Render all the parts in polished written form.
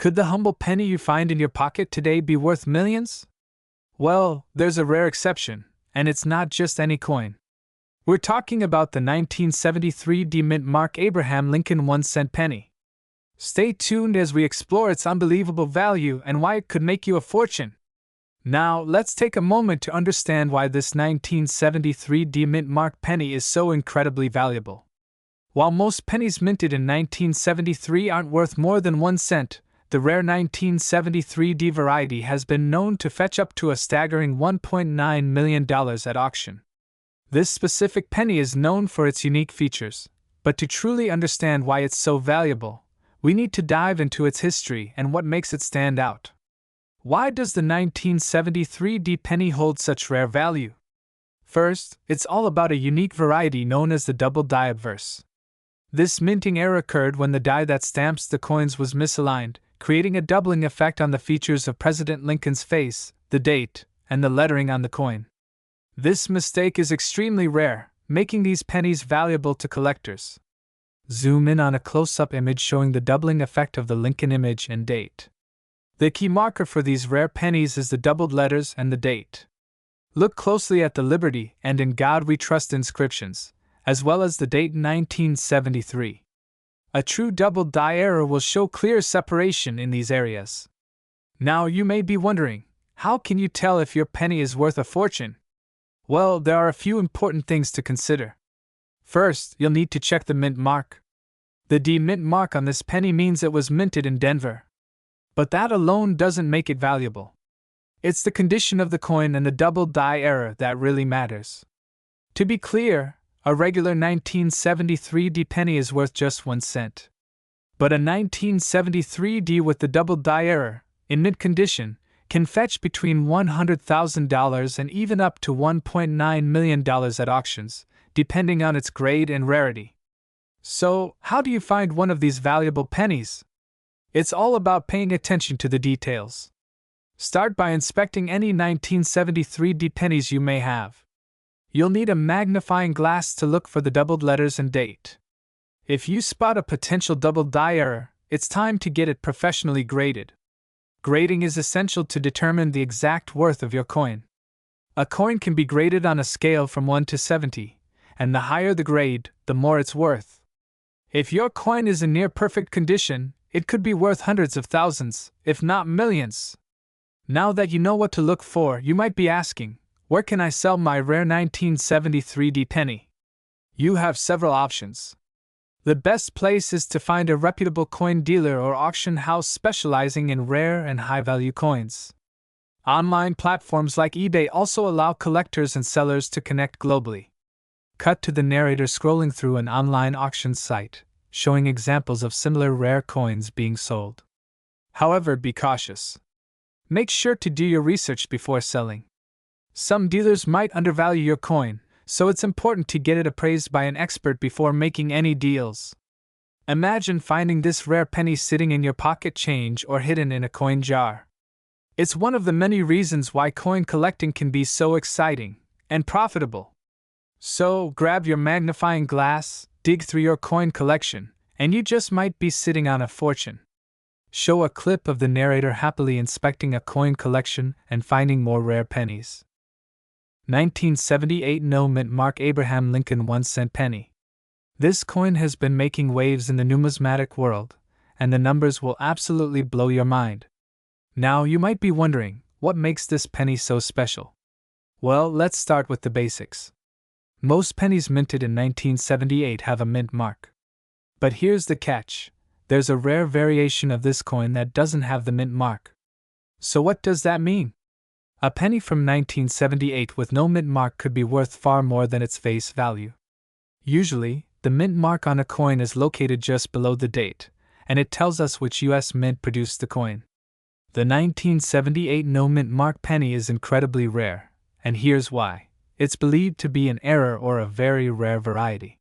Could the humble penny you find in your pocket today be worth millions? Well, there's a rare exception, and it's not just any coin. We're talking about the 1973 D-Mint Mark Abraham Lincoln 1-cent penny. Stay tuned as we explore its unbelievable value and why it could make you a fortune. Now, let's take a moment to understand why this 1973 D-Mint Mark penny is so incredibly valuable. While most pennies minted in 1973 aren't worth more than 1 cent, the rare 1973 D variety has been known to fetch up to a staggering $1.9 million at auction. This specific penny is known for its unique features, but to truly understand why it's so valuable, we need to dive into its history and what makes it stand out. Why does the 1973 D penny hold such rare value? First, it's all about a unique variety known as the double die obverse. This minting error occurred when the die that stamps the coins was misaligned, creating a doubling effect on the features of President Lincoln's face, the date, and the lettering on the coin. This mistake is extremely rare, making these pennies valuable to collectors. Zoom in on a close-up image showing the doubling effect of the Lincoln image and date. The key marker for these rare pennies is the doubled letters and the date. Look closely at the Liberty and In God We Trust inscriptions, as well as the date 1973. A true double die error will show clear separation in these areas. Now you may be wondering, how can you tell if your penny is worth a fortune? Well, there are a few important things to consider. First, you'll need to check the mint mark. The D-Mint mark on this penny means it was minted in Denver. But that alone doesn't make it valuable. It's the condition of the coin and the double die error that really matters. To be clear, a regular 1973 D penny is worth just 1 cent. But a 1973 D with the double die error, in mint condition, can fetch between $100,000 and even up to $1.9 million at auctions, depending on its grade and rarity. So, how do you find one of these valuable pennies? It's all about paying attention to the details. Start by inspecting any 1973 D pennies you may have. You'll need a magnifying glass to look for the doubled letters and date. If you spot a potential double die error, it's time to get it professionally graded. Grading is essential to determine the exact worth of your coin. A coin can be graded on a scale from 1 to 70, and the higher the grade, the more it's worth. If your coin is in near perfect condition, it could be worth hundreds of thousands, if not millions. Now that you know what to look for, you might be asking, where can I sell my rare 1973 D penny? You have several options. The best place is to find a reputable coin dealer or auction house specializing in rare and high-value coins. Online platforms like eBay also allow collectors and sellers to connect globally. Cut to the narrator scrolling through an online auction site, showing examples of similar rare coins being sold. However, be cautious. Make sure to do your research before selling. Some dealers might undervalue your coin, so it's important to get it appraised by an expert before making any deals. Imagine finding this rare penny sitting in your pocket change or hidden in a coin jar. It's one of the many reasons why coin collecting can be so exciting and profitable. So, grab your magnifying glass, dig through your coin collection, and you just might be sitting on a fortune. Show a clip of the narrator happily inspecting a coin collection and finding more rare pennies. 1978 No Mint Mark Abraham Lincoln 1-cent penny. This coin has been making waves in the numismatic world, and the numbers will absolutely blow your mind. Now you might be wondering, what makes this penny so special? Well, let's start with the basics. Most pennies minted in 1978 have a mint mark. But here's the catch. There's a rare variation of this coin that doesn't have the mint mark. So what does that mean? A penny from 1978 with no mint mark could be worth far more than its face value. Usually, the mint mark on a coin is located just below the date, and it tells us which U.S. mint produced the coin. The 1978 no mint mark penny is incredibly rare, and here's why. It's believed to be an error or a very rare variety.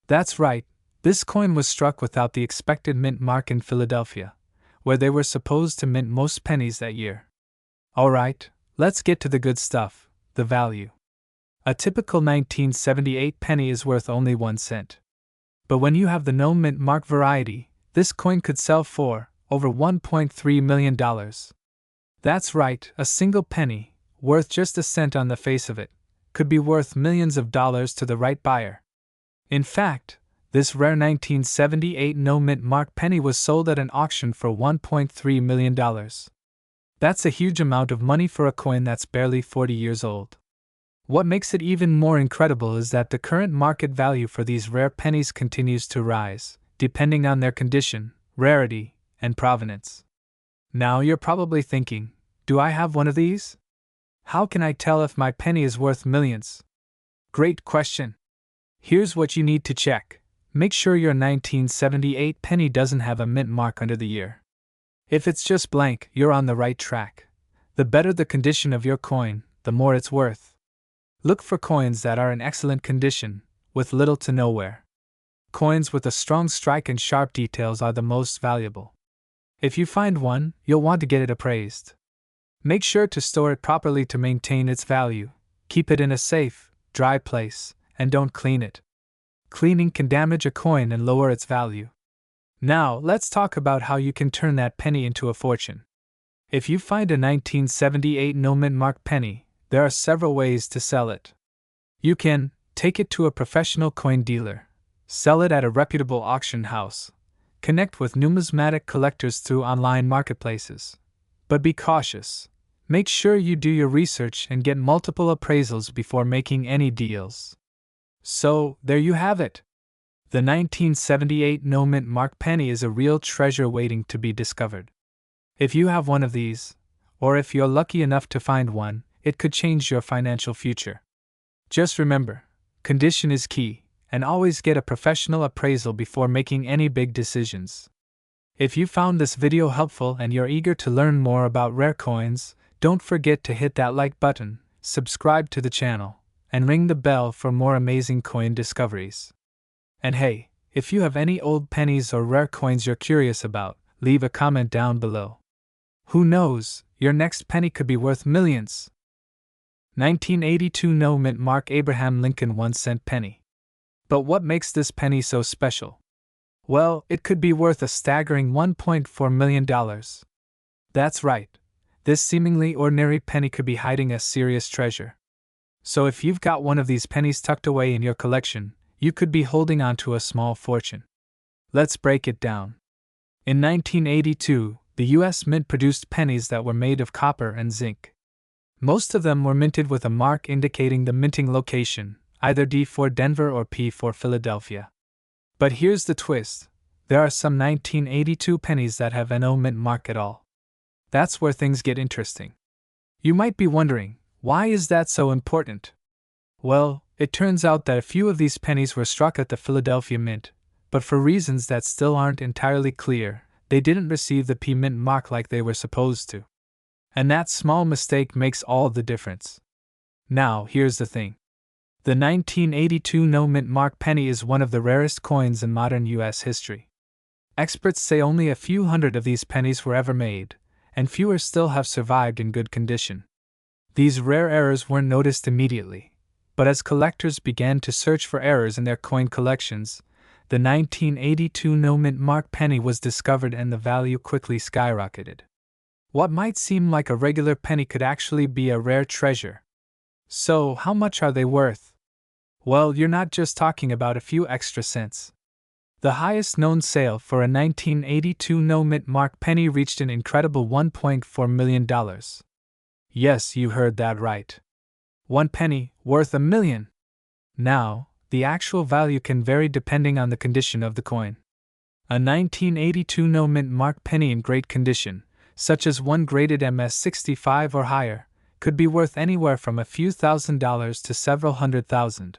That's right, this coin was struck without the expected mint mark in Philadelphia, where they were supposed to mint most pennies that year. Alright, let's get to the good stuff, the value. A typical 1978 penny is worth only 1 cent. But when you have the no mint mark variety, this coin could sell for, over $1.3 million. That's right, a single penny, worth just a cent on the face of it, could be worth millions of dollars to the right buyer. In fact, this rare 1978 no-mint mark penny was sold at an auction for $1.3 million. That's a huge amount of money for a coin that's barely 40 years old. What makes it even more incredible is that the current market value for these rare pennies continues to rise, depending on their condition, rarity, and provenance. Now you're probably thinking, do I have one of these? How can I tell if my penny is worth millions? Great question. Here's what you need to check. Make sure your 1978 penny doesn't have a mint mark under the year. If it's just blank, you're on the right track. The better the condition of your coin, the more it's worth. Look for coins that are in excellent condition, with little to no wear. Coins with a strong strike and sharp details are the most valuable. If you find one, you'll want to get it appraised. Make sure to store it properly to maintain its value. Keep it in a safe, dry place, and don't clean it. Cleaning can damage a coin and lower its value. Now, let's talk about how you can turn that penny into a fortune. If you find a 1978 no-mint mark penny, there are several ways to sell it. You can take it to a professional coin dealer, sell it at a reputable auction house, connect with numismatic collectors through online marketplaces. But be cautious. Make sure you do your research and get multiple appraisals before making any deals. So, there you have it. The 1978 no-mint mark penny is a real treasure waiting to be discovered. If you have one of these, or if you're lucky enough to find one, it could change your financial future. Just remember, condition is key, and always get a professional appraisal before making any big decisions. If you found this video helpful and you're eager to learn more about rare coins, don't forget to hit that like button, subscribe to the channel, and ring the bell for more amazing coin discoveries. And hey, if you have any old pennies or rare coins you're curious about, leave a comment down below. Who knows, your next penny could be worth millions. 1982 no-mint mark Abraham Lincoln 1-cent penny. But what makes this penny so special? Well, it could be worth a staggering $1.4 million. That's right, this seemingly ordinary penny could be hiding a serious treasure. So if you've got one of these pennies tucked away in your collection, you could be holding on to a small fortune. Let's break it down. In 1982, the U.S. Mint produced pennies that were made of copper and zinc. Most of them were minted with a mark indicating the minting location, either D for Denver or P for Philadelphia. But here's the twist. There are some 1982 pennies that have no mint mark at all. That's where things get interesting. You might be wondering, why is that so important? Well, it turns out that a few of these pennies were struck at the Philadelphia Mint, but for reasons that still aren't entirely clear, they didn't receive the P Mint mark like they were supposed to. And that small mistake makes all the difference. Now, here's the thing. The 1982 no-mint mark penny is one of the rarest coins in modern U.S. history. Experts say only a few hundred of these pennies were ever made, and fewer still have survived in good condition. These rare errors weren't noticed immediately, but as collectors began to search for errors in their coin collections, the 1982 no-mint mark penny was discovered and the value quickly skyrocketed. What might seem like a regular penny could actually be a rare treasure. So, how much are they worth? Well, you're not just talking about a few extra cents. The highest known sale for a 1982 no-mint mark penny reached an incredible $1.4 million. Yes, you heard that right. One penny, worth $1 million. Now, the actual value can vary depending on the condition of the coin. A 1982 no-mint mark penny in great condition, such as one graded MS65 or higher, could be worth anywhere from a few $1,000s to several $100,000.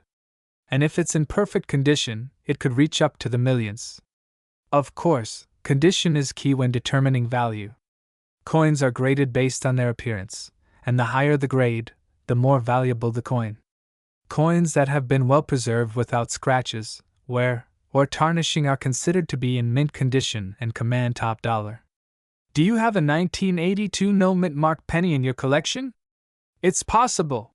And if it's in perfect condition, it could reach up to the millions. Of course, condition is key when determining value. Coins are graded based on their appearance, and the higher the grade, the more valuable the coin. Coins that have been well preserved without scratches, wear, or tarnishing are considered to be in mint condition and command top dollar. Do you have a 1982 no-mint mark penny in your collection? It's possible.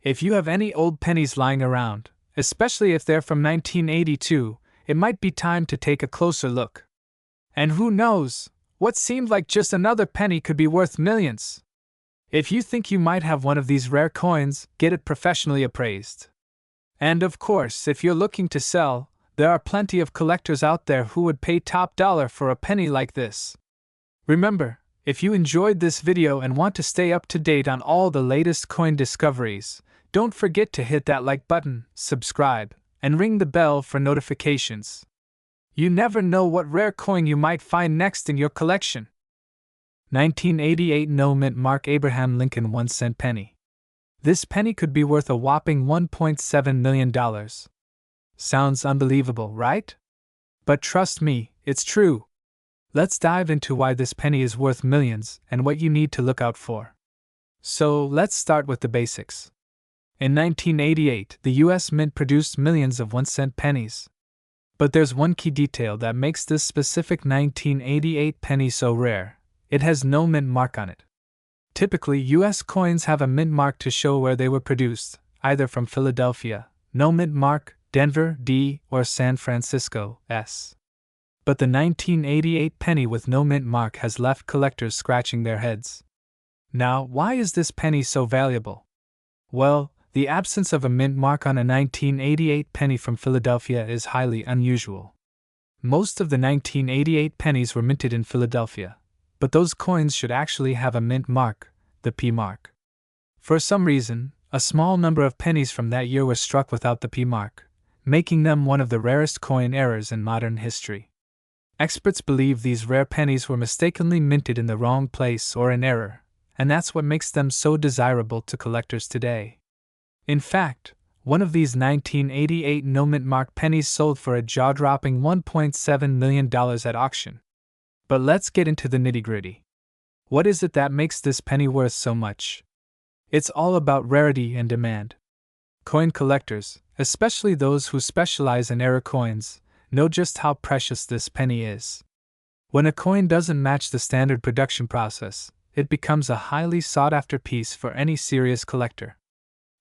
If you have any old pennies lying around, especially if they're from 1982, it might be time to take a closer look. And who knows, What seemed like just another penny could be worth millions. If you think you might have one of these rare coins, get it professionally appraised. And of course, if you're looking to sell, there are plenty of collectors out there who would pay top dollar for a penny like this. Remember, if you enjoyed this video and want to stay up to date on all the latest coin discoveries, don't forget to hit that like button, subscribe, and ring the bell for notifications. You never know what rare coin you might find next in your collection. 1988 No Mint Mark Abraham Lincoln 1-cent penny. This penny could be worth a whopping $1.7 million. Sounds unbelievable, right? But trust me, it's true. Let's dive into why this penny is worth millions and what you need to look out for. So, let's start with the basics. In 1988, the US Mint produced millions of 1-cent pennies. But there's one key detail that makes this specific 1988 penny so rare. It has no mint mark on it. Typically, US coins have a mint mark to show where they were produced, either from Philadelphia, no mint mark, Denver, D, or San Francisco, S. But the 1988 penny with no mint mark has left collectors scratching their heads. Now, why is this penny so valuable? Well, the absence of a mint mark on a 1988 penny from Philadelphia is highly unusual. Most of the 1988 pennies were minted in Philadelphia, but those coins should actually have a mint mark, the P mark. For some reason, a small number of pennies from that year were struck without the P mark, making them one of the rarest coin errors in modern history. Experts believe these rare pennies were mistakenly minted in the wrong place or in error, and that's what makes them so desirable to collectors today. In fact, one of these 1988 no mint mark pennies sold for a jaw-dropping $1.7 million at auction. But let's get into the nitty-gritty. What is it that makes this penny worth so much? It's all about rarity and demand. Coin collectors, especially those who specialize in error coins, know just how precious this penny is. When a coin doesn't match the standard production process, it becomes a highly sought-after piece for any serious collector.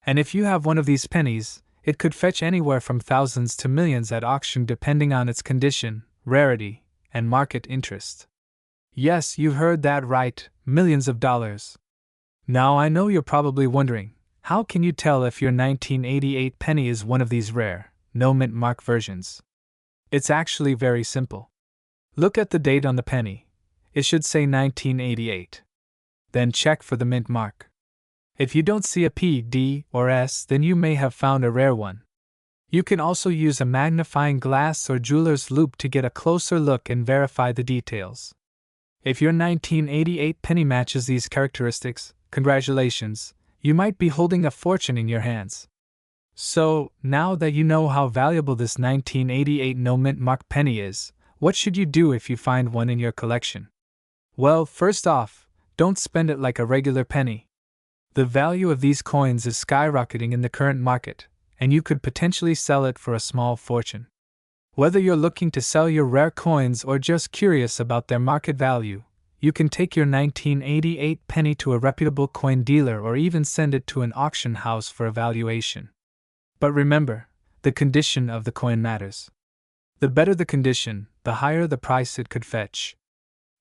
And if you have one of these pennies, it could fetch anywhere from thousands to millions at auction depending on its condition, rarity, and market interest. Yes, you heard that right, millions of dollars. Now I know you're probably wondering, how can you tell if your 1988 penny is one of these rare, no mint mark versions? It's actually very simple. Look at the date on the penny. It should say 1988. Then check for the mint mark. If you don't see a P, D, or S, then you may have found a rare one. You can also use a magnifying glass or jeweler's loupe to get a closer look and verify the details. If your 1988 penny matches these characteristics, congratulations, you might be holding a fortune in your hands. So, now that you know how valuable this 1988 no mint mark penny is, what should you do if you find one in your collection? Well, first off, don't spend it like a regular penny. The value of these coins is skyrocketing in the current market, and you could potentially sell it for a small fortune. Whether you're looking to sell your rare coins or just curious about their market value, you can take your 1988 penny to a reputable coin dealer or even send it to an auction house for evaluation. But remember, the condition of the coin matters. The better the condition, the higher the price it could fetch.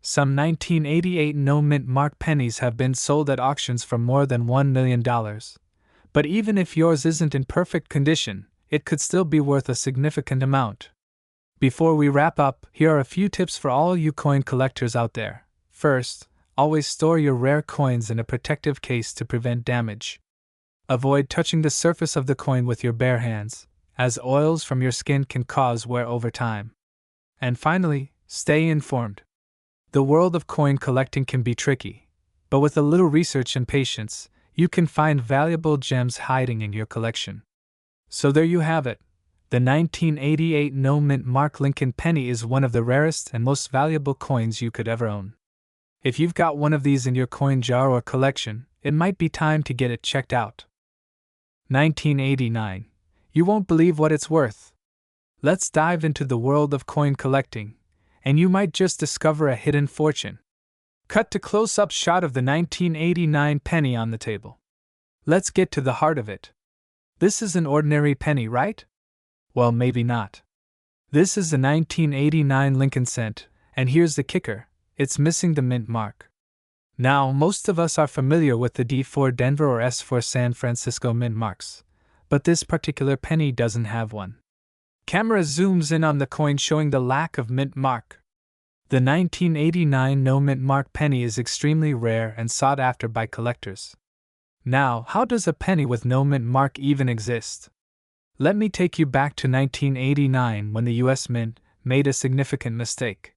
Some 1988 no mint mark pennies have been sold at auctions for more than $1 million. But even if yours isn't in perfect condition, it could still be worth a significant amount. Before we wrap up, here are a few tips for all you coin collectors out there. First, always store your rare coins in a protective case to prevent damage. Avoid touching the surface of the coin with your bare hands, as oils from your skin can cause wear over time. And finally, stay informed. The world of coin collecting can be tricky, but with a little research and patience, you can find valuable gems hiding in your collection. So there you have it. The 1988 no mint mark Lincoln penny is one of the rarest and most valuable coins you could ever own. If you've got one of these in your coin jar or collection, it might be time to get it checked out. 1989. You won't believe what it's worth. Let's dive into the world of coin collecting, and you might just discover a hidden fortune. Cut to close-up shot of the 1989 penny on the table. Let's get to the heart of it. This is an ordinary penny, right? Well, maybe not. This is the 1989 Lincoln cent, and here's the kicker. it's missing the mint mark. Now, most of us are familiar with the D for Denver or S for San Francisco mint marks, but this particular penny doesn't have one. Camera zooms in on the coin showing the lack of mint mark. The 1989 no mint mark penny is extremely rare and sought after by collectors. Now, how does a penny with no mint mark even exist? Let me take you back to 1989 when the US Mint made a significant mistake.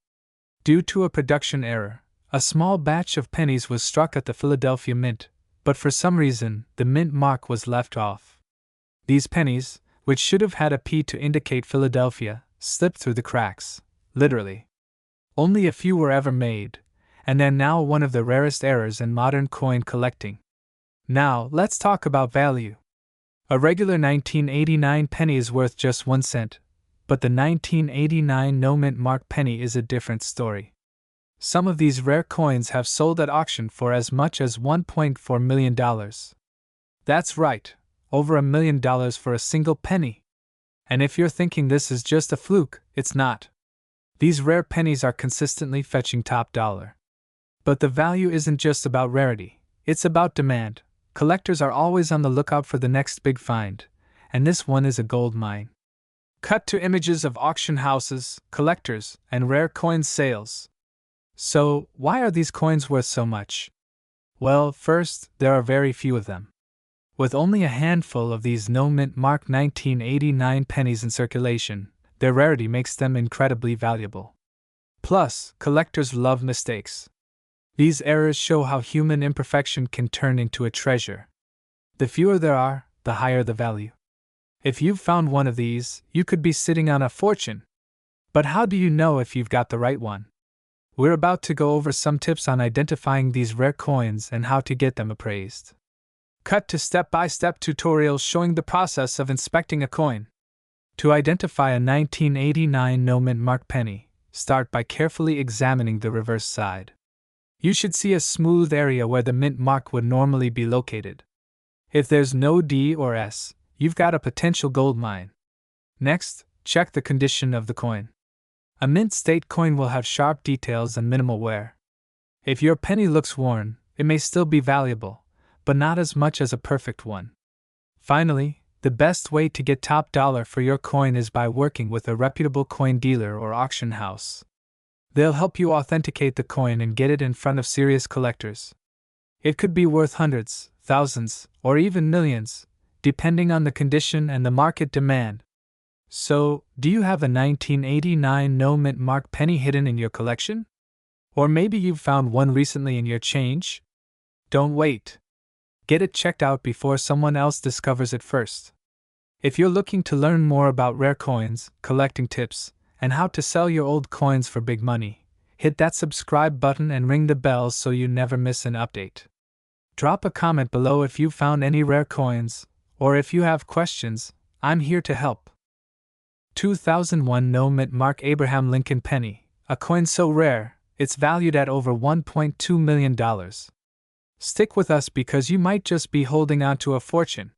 Due to a production error, a small batch of pennies was struck at the Philadelphia Mint, but for some reason, the mint mark was left off. These pennies, which should have had a P to indicate Philadelphia, slipped through the cracks, literally. Only a few were ever made, and they're now one of the rarest errors in modern coin collecting. Now, let's talk about value. A regular 1989 penny is worth just 1 cent, but the 1989 no mint mark penny is a different story. Some of these rare coins have sold at auction for as much as $1.4 million. That's right, over $1 million for a single penny. And if you're thinking this is just a fluke, it's not. These rare pennies are consistently fetching top dollar. But the value isn't just about rarity, it's about demand. Collectors are always on the lookout for the next big find, and this one is a gold mine. Cut to images of auction houses, collectors, and rare coin sales. So, why are these coins worth so much? Well, first, there are very few of them. With only a handful of these no mint mark 1989 pennies in circulation, their rarity makes them incredibly valuable. Plus, collectors love mistakes. These errors show how human imperfection can turn into a treasure. The fewer there are, the higher the value. If you've found one of these, you could be sitting on a fortune. But how do you know if you've got the right one? We're about to go over some tips on identifying these rare coins and how to get them appraised. Cut to step-by-step tutorials showing the process of inspecting a coin. To identify a 1989 no mint mark penny, start by carefully examining the reverse side. You should see a smooth area where the mint mark would normally be located. If there's no D or S, you've got a potential gold mine. Next, check the condition of the coin. A mint state coin will have sharp details and minimal wear. If your penny looks worn, it may still be valuable, but not as much as a perfect one. Finally, the best way to get top dollar for your coin is by working with a reputable coin dealer or auction house. They'll help you authenticate the coin and get it in front of serious collectors. It could be worth hundreds, thousands, or even millions, depending on the condition and the market demand. So, do you have a 1989 no mint mark penny hidden in your collection? Or maybe you've found one recently in your change? Don't wait. Get it checked out before someone else discovers it first. If you're looking to learn more about rare coins, collecting tips, and how to sell your old coins for big money, hit that subscribe button and ring the bell so you never miss an update. Drop a comment below if you found any rare coins, or if you have questions, I'm here to help. 2001 no mint mark Abraham Lincoln penny, a coin so rare, it's valued at over $1.2 million. Stick with us because you might just be holding on to a fortune.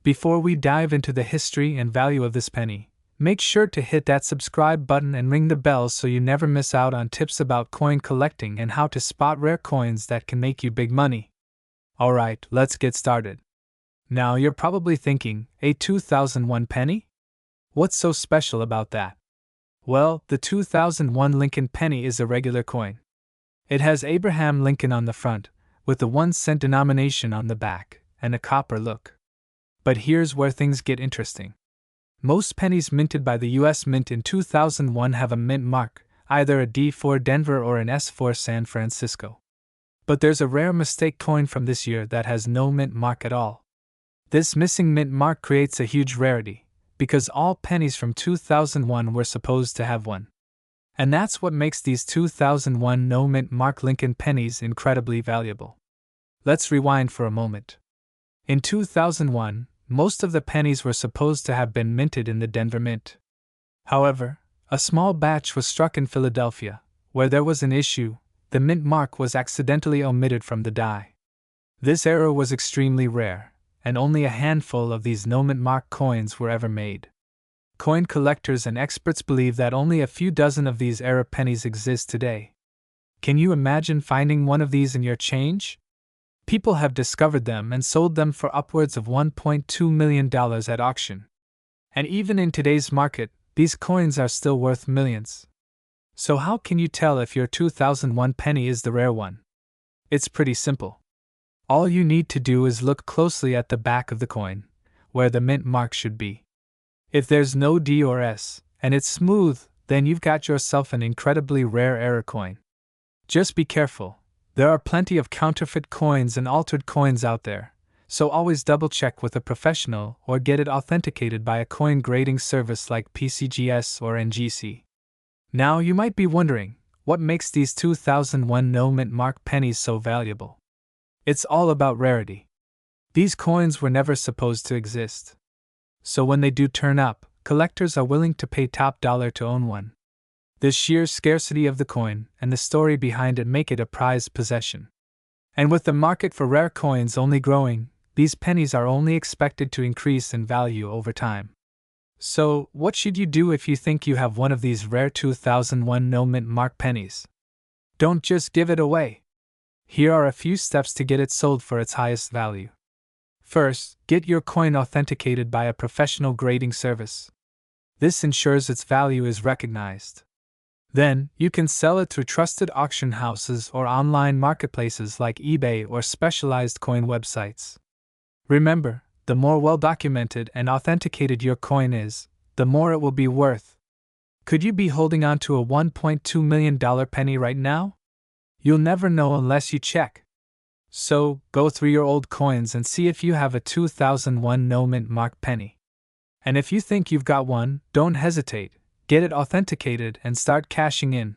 Before we dive into the history and value of this penny, make sure to hit that subscribe button and ring the bell so you never miss out on tips about coin collecting and how to spot rare coins that can make you big money. Alright, let's get started. Now you're probably thinking, a 2001 penny? What's so special about that? Well, the 2001 Lincoln penny is a regular coin. It has Abraham Lincoln on the front, with the 1 cent denomination on the back, and a copper look. But here's where things get interesting. Most pennies minted by the US Mint in 2001 have a mint mark, either a D for Denver or an S for San Francisco. But there's a rare mistake coin from this year that has no mint mark at all. This missing mint mark creates a huge rarity, because all pennies from 2001 were supposed to have one. And that's what makes these 2001 no mint mark Lincoln pennies incredibly valuable. Let's rewind for a moment. In 2001, most of the pennies were supposed to have been minted in the Denver Mint. However, a small batch was struck in Philadelphia, where there was an issue. The mint mark was accidentally omitted from the die. This error was extremely rare, and only a handful of these no mint mark coins were ever made. Coin collectors and experts believe that only a few dozen of these error pennies exist today. Can you imagine finding one of these in your change? People have discovered them and sold them for upwards of $1.2 million at auction. And even in today's market, these coins are still worth millions. So how can you tell if your 2001 penny is the rare one? It's pretty simple. All you need to do is look closely at the back of the coin, where the mint mark should be. If there's no D or S, and it's smooth, then you've got yourself an incredibly rare error coin. Just be careful. There are plenty of counterfeit coins and altered coins out there, so always double-check with a professional or get it authenticated by a coin grading service like PCGS or NGC. Now you might be wondering, what makes these 2001 no mint mark pennies so valuable? It's all about rarity. These coins were never supposed to exist. So when they do turn up, collectors are willing to pay top dollar to own one. The sheer scarcity of the coin and the story behind it make it a prized possession. And with the market for rare coins only growing, these pennies are only expected to increase in value over time. So, what should you do if you think you have one of these rare 2001 no mint mark pennies? Don't just give it away. Here are a few steps to get it sold for its highest value. First, get your coin authenticated by a professional grading service. This ensures its value is recognized. Then, you can sell it through trusted auction houses or online marketplaces like eBay or specialized coin websites. Remember, the more well-documented and authenticated your coin is, the more it will be worth. Could you be holding on to a $1.2 million penny right now? You'll never know unless you check. So, go through your old coins and see if you have a 2001 no mint mark penny. And if you think you've got one, don't hesitate. Get it authenticated and start cashing in.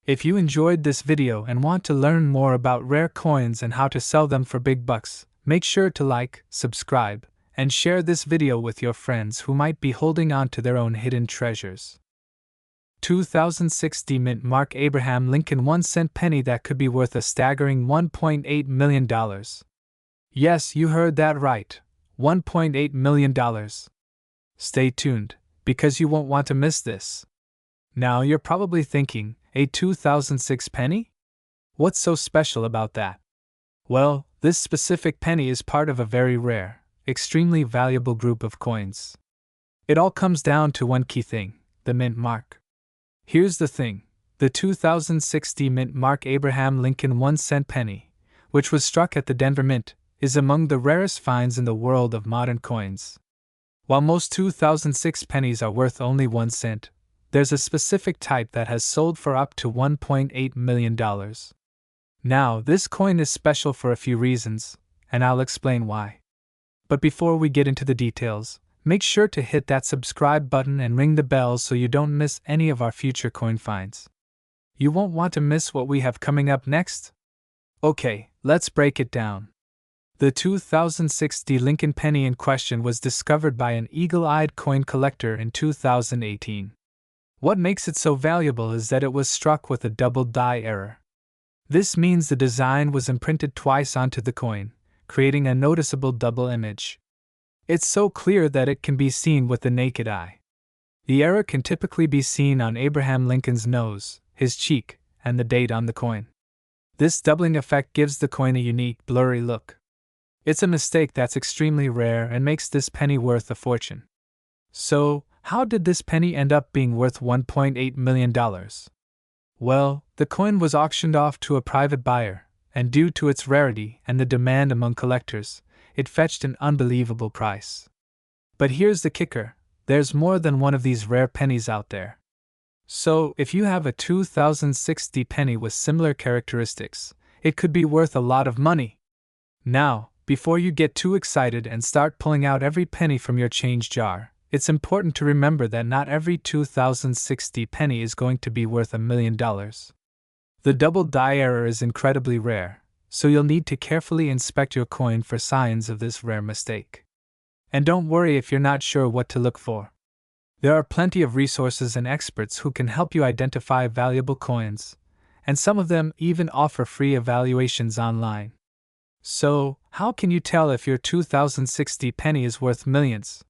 If you enjoyed this video and want to learn more about rare coins and how to sell them for big bucks, make sure to like, subscribe, and share this video with your friends who might be holding on to their own hidden treasures. 2006 D-Mint Mark Abraham Lincoln 1-cent penny that could be worth a staggering $1.8 million. Yes, you heard that right. $1.8 million. Stay tuned, because you won't want to miss this. Now you're probably thinking, a 2006 penny? What's so special about that? Well, this specific penny is part of a very rare, extremely valuable group of coins. It all comes down to one key thing, the mint mark. Here's the thing, the 2006 D-Mint Mark Abraham Lincoln 1-cent penny, which was struck at the Denver Mint, is among the rarest finds in the world of modern coins. While most 2006 pennies are worth only 1 cent, there's a specific type that has sold for up to $1.8 million. Now, this coin is special for a few reasons, and I'll explain why. But before we get into the details, make sure to hit that subscribe button and ring the bell so you don't miss any of our future coin finds. You won't want to miss what we have coming up next? Okay, let's break it down. The 2006 D Lincoln penny in question was discovered by an eagle-eyed coin collector in 2018. What makes it so valuable is that it was struck with a double die error. This means the design was imprinted twice onto the coin, creating a noticeable double image. It's so clear that it can be seen with the naked eye. The error can typically be seen on Abraham Lincoln's nose, his cheek, and the date on the coin. This doubling effect gives the coin a unique, blurry look. It's a mistake that's extremely rare and makes this penny worth a fortune. So, how did this penny end up being worth $1.8 million? Well, the coin was auctioned off to a private buyer, and due to its rarity and the demand among collectors, it fetched an unbelievable price. But here's the kicker, there's more than one of these rare pennies out there. So, if you have a 2006 D penny with similar characteristics, it could be worth a lot of money. Now, before you get too excited and start pulling out every penny from your change jar, it's important to remember that not every 2006 D penny is going to be worth $1 million. The double die error is incredibly rare, so you'll need to carefully inspect your coin for signs of this rare mistake. And don't worry if you're not sure what to look for. There are plenty of resources and experts who can help you identify valuable coins, and some of them even offer free evaluations online. So, how can you tell if your 2006 D penny is worth millions?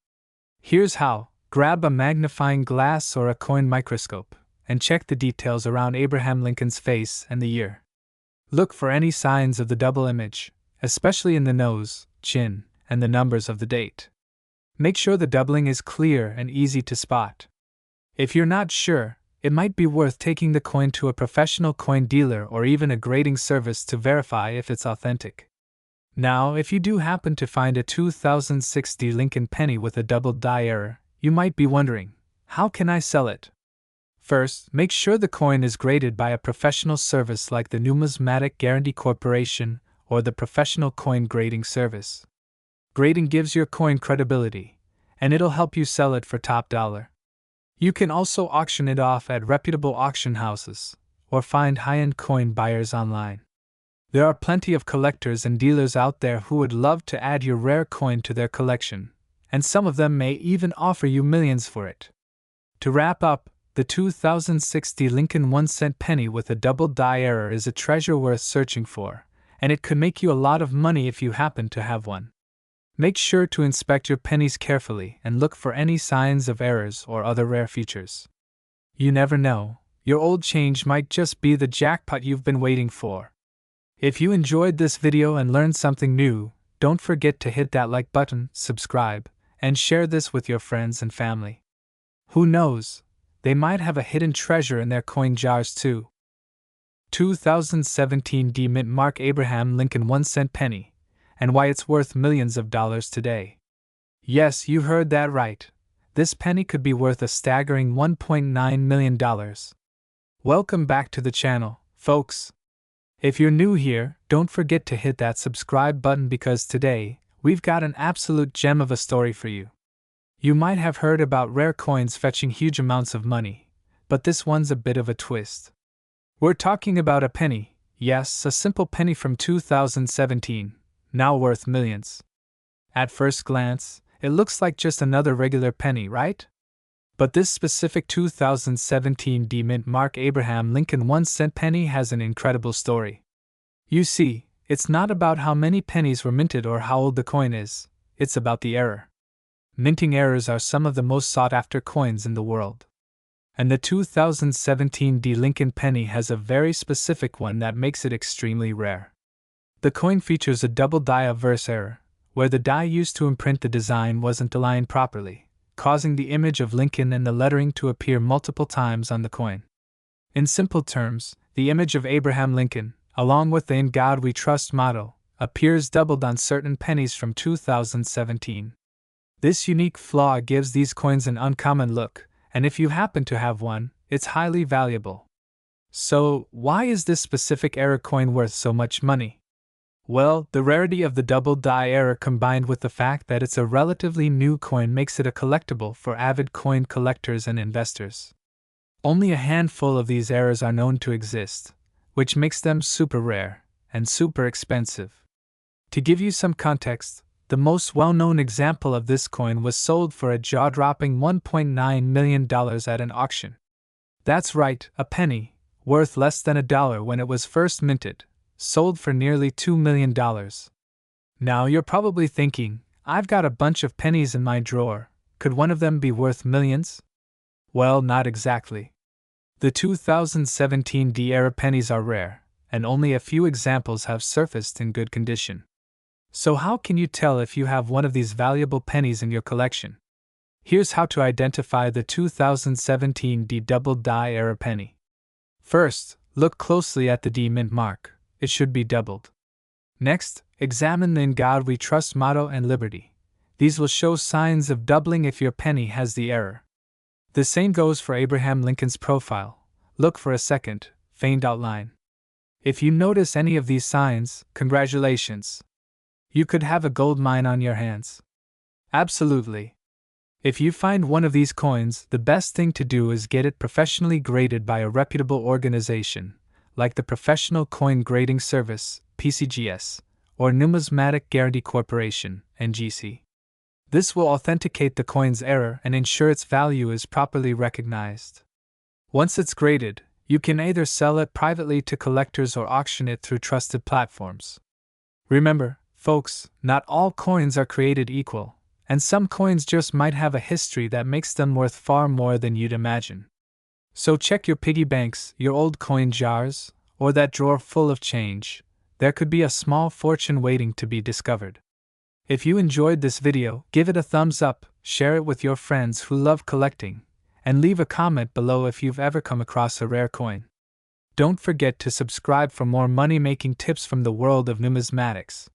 Here's how. Grab a magnifying glass or a coin microscope, and check the details around Abraham Lincoln's face and the year. Look for any signs of the double image, especially in the nose, chin, and the numbers of the date. Make sure the doubling is clear and easy to spot. If you're not sure, it might be worth taking the coin to a professional coin dealer or even a grading service to verify if it's authentic. Now, if you do happen to find a 2060 Lincoln penny with a double die error, you might be wondering, how can I sell it? First, make sure the coin is graded by a professional service like the Numismatic Guarantee Corporation or the Professional Coin Grading Service. Grading gives your coin credibility, and it'll help you sell it for top dollar. You can also auction it off at reputable auction houses, or find high-end coin buyers online. There are plenty of collectors and dealers out there who would love to add your rare coin to their collection, and some of them may even offer you millions for it. To wrap up, the 2060 Lincoln 1-cent penny with a double die error is a treasure worth searching for, and it could make you a lot of money if you happen to have one. Make sure to inspect your pennies carefully and look for any signs of errors or other rare features. You never know, your old change might just be the jackpot you've been waiting for. If you enjoyed this video and learned something new, don't forget to hit that like button, subscribe, and share this with your friends and family. Who knows, they might have a hidden treasure in their coin jars too. 2017 D-Mint Mark Abraham Lincoln 1-cent penny, and why it's worth millions of dollars today. Yes, you heard that right. This penny could be worth a staggering $1.9 million. Welcome back to the channel, folks. If you're new here, don't forget to hit that subscribe button because today, we've got an absolute gem of a story for you. You might have heard about rare coins fetching huge amounts of money, but this one's a bit of a twist. We're talking about a penny, yes, a simple penny from 2017, now worth millions. At first glance, it looks like just another regular penny, right? But this specific 2017 D-Mint Mark Abraham Lincoln 1-cent penny has an incredible story. You see, it's not about how many pennies were minted or how old the coin is, it's about the error. Minting errors are some of the most sought-after coins in the world. And the 2017 D Lincoln penny has a very specific one that makes it extremely rare. The coin features a double die obverse error, where the die used to imprint the design wasn't aligned properly, causing the image of Lincoln and the lettering to appear multiple times on the coin. In simple terms, the image of Abraham Lincoln, along with the "In God We Trust" motto, appears doubled on certain pennies from 2017. This unique flaw gives these coins an uncommon look, and if you happen to have one, it's highly valuable. So, why is this specific error coin worth so much money? Well, the rarity of the double die error combined with the fact that it's a relatively new coin makes it a collectible for avid coin collectors and investors. Only a handful of these errors are known to exist, which makes them super rare and super expensive. To give you some context, the most well-known example of this coin was sold for a jaw-dropping $1.9 million at an auction. That's right, a penny, worth less than $1 when it was first minted, sold for nearly $2 million. Now you're probably thinking, I've got a bunch of pennies in my drawer, could one of them be worth millions? Well, not exactly. The 2017 D-era pennies are rare, and only a few examples have surfaced in good condition. So how can you tell if you have one of these valuable pennies in your collection? Here's how to identify the 2017 D double die era penny. First, look closely at the D mint mark. It should be doubled. Next, examine the "In God We Trust" motto and liberty. These will show signs of doubling if your penny has the error. The same goes for Abraham Lincoln's profile. Look for a second, faint outline. If you notice any of these signs, congratulations. You could have a gold mine on your hands. Absolutely. If you find one of these coins, the best thing to do is get it professionally graded by a reputable organization, like the Professional Coin Grading Service, PCGS, or Numismatic Guarantee Corporation, NGC. This will authenticate the coin's error and ensure its value is properly recognized. Once it's graded, you can either sell it privately to collectors or auction it through trusted platforms. Remember, folks, not all coins are created equal, and some coins just might have a history that makes them worth far more than you'd imagine. So check your piggy banks, your old coin jars, or that drawer full of change. There could be a small fortune waiting to be discovered. If you enjoyed this video, give it a thumbs up, share it with your friends who love collecting, and leave a comment below if you've ever come across a rare coin. Don't forget to subscribe for more money-making tips from the world of numismatics.